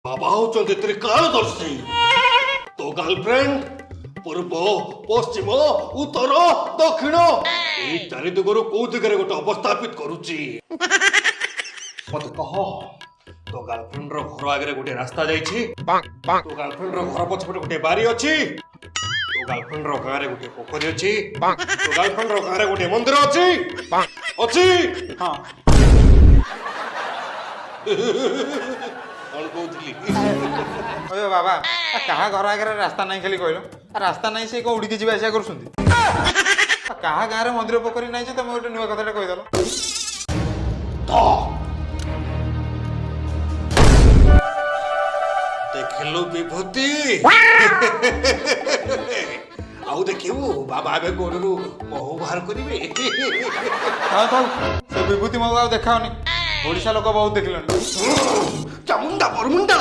बाबा होचंती त्रिकालदर्शी तो गर्लफ्रेंड पूर्व पश्चिम उत्तर दक्षिण एई चारि दिगरु को दिगरे गोटे अवस्थापित करूची मते कह तो गर्लफ्रेंड रो घर आगे गोटे रास्ता जाइछि तो गर्लफ्रेंड रो घर पछपटे गोटे बारी अछि तो गर्लफ्रेंड रो गारे गोटे पोखरी अछि तो गर्लफ्रेंड रो गारे गोटे मंदिर अछि अछि हां कौन कहूली ओए बाबा कहा घर आगे रास्ता नहीं खाली कहलो रास्ता नहीं से को उड़ी के जीवा आशा करछुंती कहा गारे मंदिर पोखरी नहीं जे तुम गोटे नुवा कथाटा कहि दलो तो देखलो विभूति आउ देखिबू बाबा एबे गोडरू महू बाहर करिवे हां तो से विभूति मगो देखा होनी ओडिसा लोक बहुत देखिलनी चामुंडा बरमुंडा